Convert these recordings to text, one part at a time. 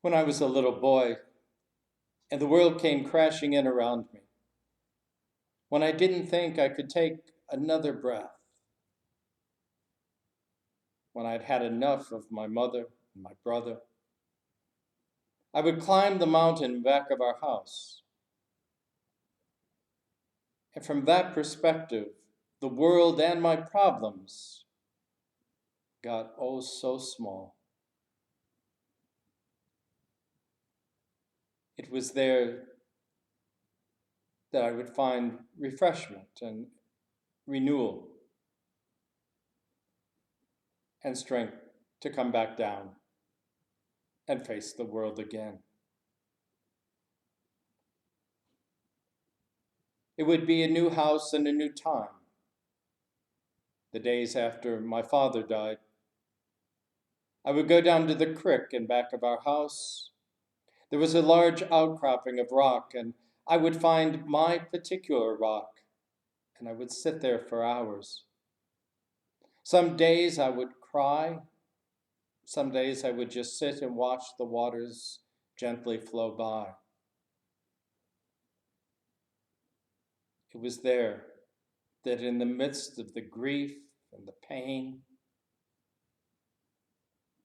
When I was a little boy and the world came crashing in around me, when I didn't think I could take another breath, when I'd had enough of my mother and my brother, I would climb the mountain back of our house. And from that perspective, the world and my problems got oh so small. It was there that I would find refreshment and renewal and strength to come back down and face the world again. It would be a new house and a new time. The days after my father died, I would go down to the creek in back of our house. There was a large outcropping of rock, and I would find my particular rock, and I would sit there for hours. Some days I would cry. Some days I would just sit and watch the waters gently flow by. It was there that in the midst of the grief and the pain,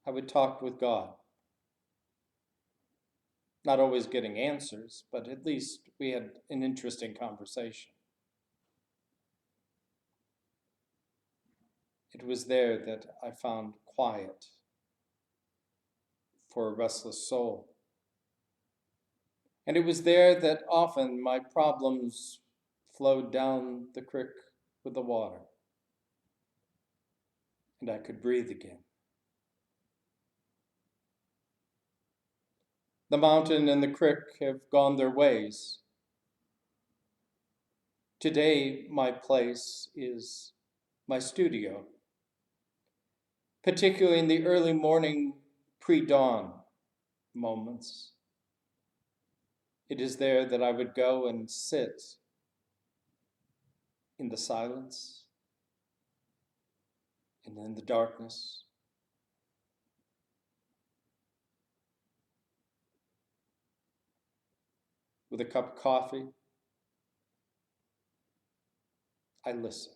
I would talk with God. Not always getting answers, but at least we had an interesting conversation. It was there that I found quiet for a restless soul. And it was there that often my problems flowed down the creek with the water, and I could breathe again. The mountain and the creek have gone their ways. Today, my place is my studio, particularly in the early morning pre-dawn moments. It is there that I would go and sit in the silence and in the darkness. With a cup of coffee, I listen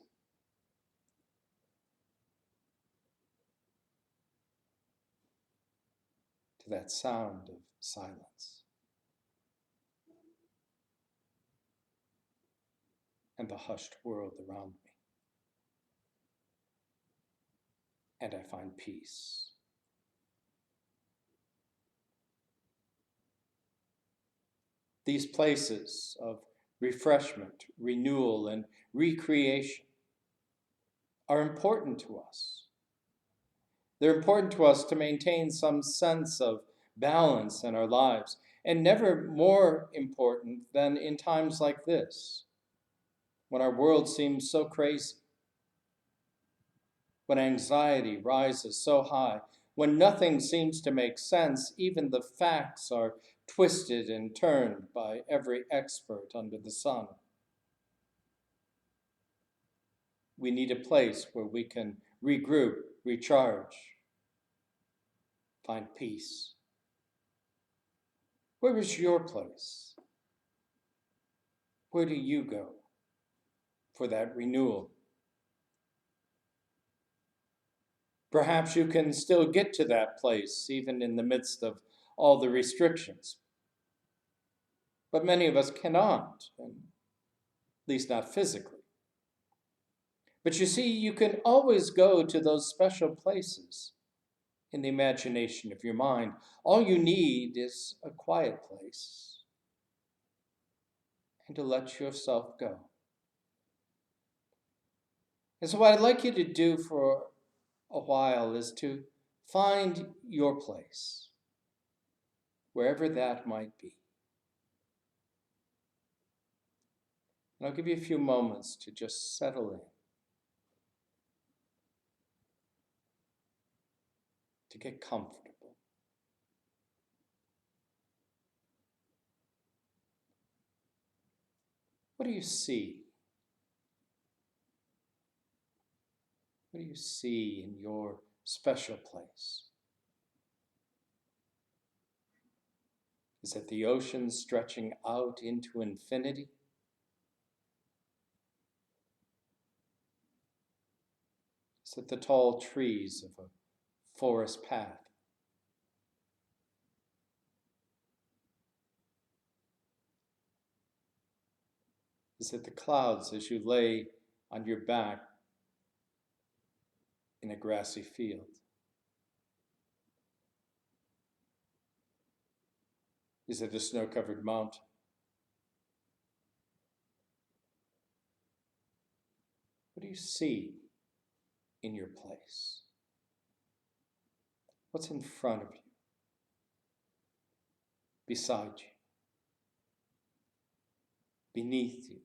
to that sound of silence and the hushed world around me. And I find peace. These places of refreshment, renewal, and recreation are important to us. They're important to us to maintain some sense of balance in our lives, and never more important than in times like this, when our world seems so crazy, when anxiety rises so high, when nothing seems to make sense, even the facts are twisted and turned by every expert under the sun. We need a place where we can regroup, recharge, find peace. Where is your place? Where do you go for that renewal? Perhaps you can still get to that place even in the midst of all the restrictions. But many of us cannot, at least not physically. But you see, you can always go to those special places in the imagination of your mind. All you need is a quiet place and to let yourself go. And so what I'd like you to do for a while is to find your place, wherever that might be. And I'll give you a few moments to just settle in, to get comfortable. What do you see? What do you see in your special place? Is it the ocean stretching out into infinity? Is it the tall trees of a forest path? Is it the clouds as you lay on your back in a grassy field? Is it a snow-covered mountain? What do you see in your place? What's in front of you, beside you, beneath you,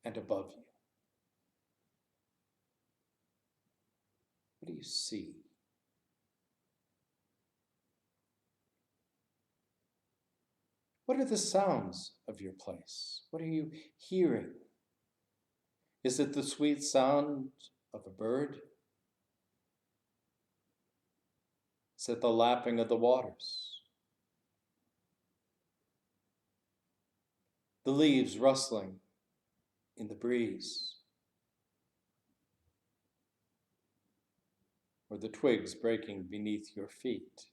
and above you? What do you see? What are the sounds of your place? What are you hearing? Is it the sweet sound of a bird? Is it the lapping of the waters? The leaves rustling in the breeze? Or the twigs breaking beneath your feet?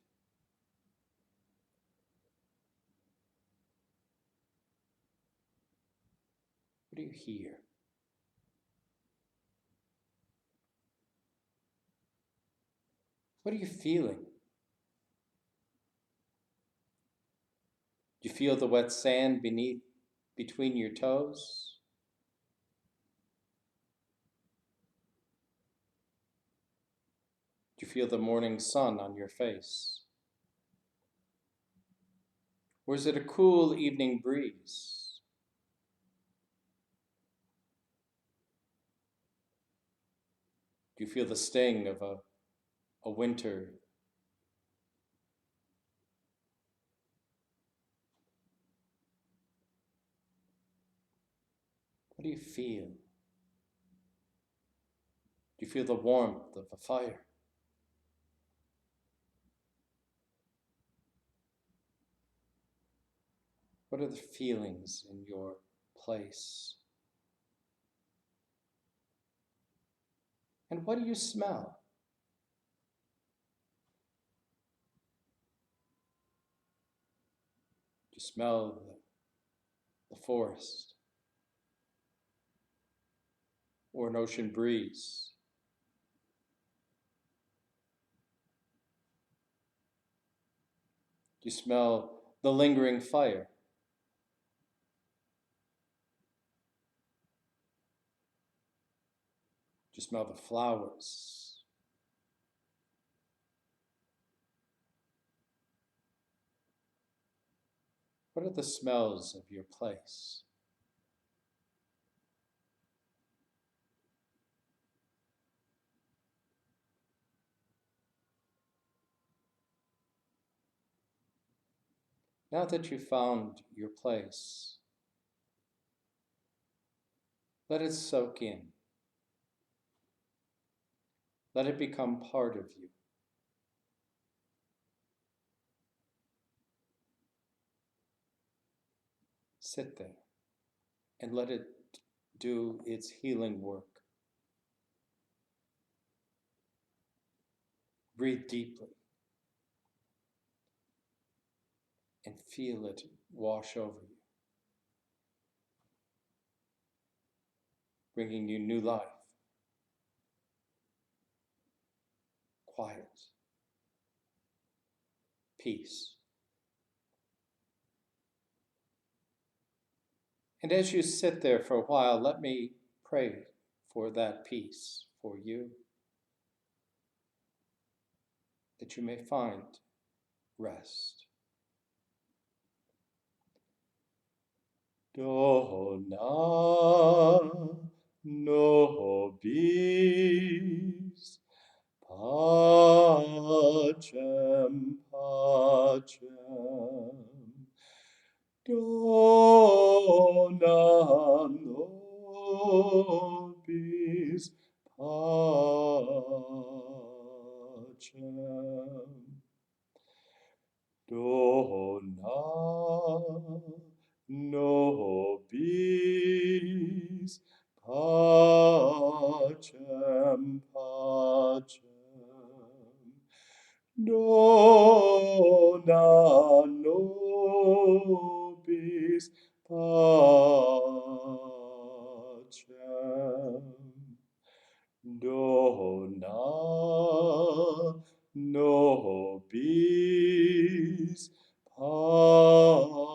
What do you hear? What are you feeling? Do you feel the wet sand between your toes? Do you feel the morning sun on your face? Or is it a cool evening breeze? Do you feel the sting of a winter? What do you feel? Do you feel the warmth of a fire? What are the feelings in your place? And what do you smell? Do you smell the forest? Or an ocean breeze? Do you smell the lingering fire? Do you smell the flowers? What are the smells of your place? Now that you've found your place, let it soak in. Let it become part of you. Sit there and let it do its healing work. Breathe deeply and feel it wash over you, bringing you new life, quiet, peace. And as you sit there for a while, let me pray for that peace for you, that you may find rest. Dona nobis pacem pacem. Dona nobis pacem. Dona nobis pacem, pacem. Dona nobis pacem. Dona nobis pacem,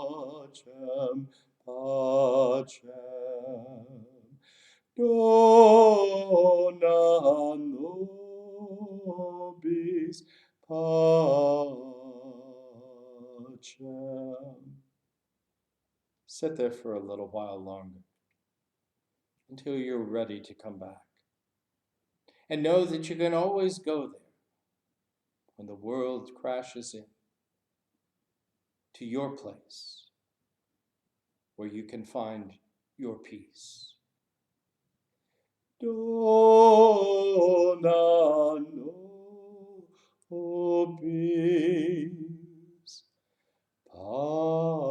pacem. Dona nobis pacem. Sit there for a little while longer until you're ready to come back. And know that you can always go there when the world crashes in to your place where you can find your peace. Dona nobis pacem.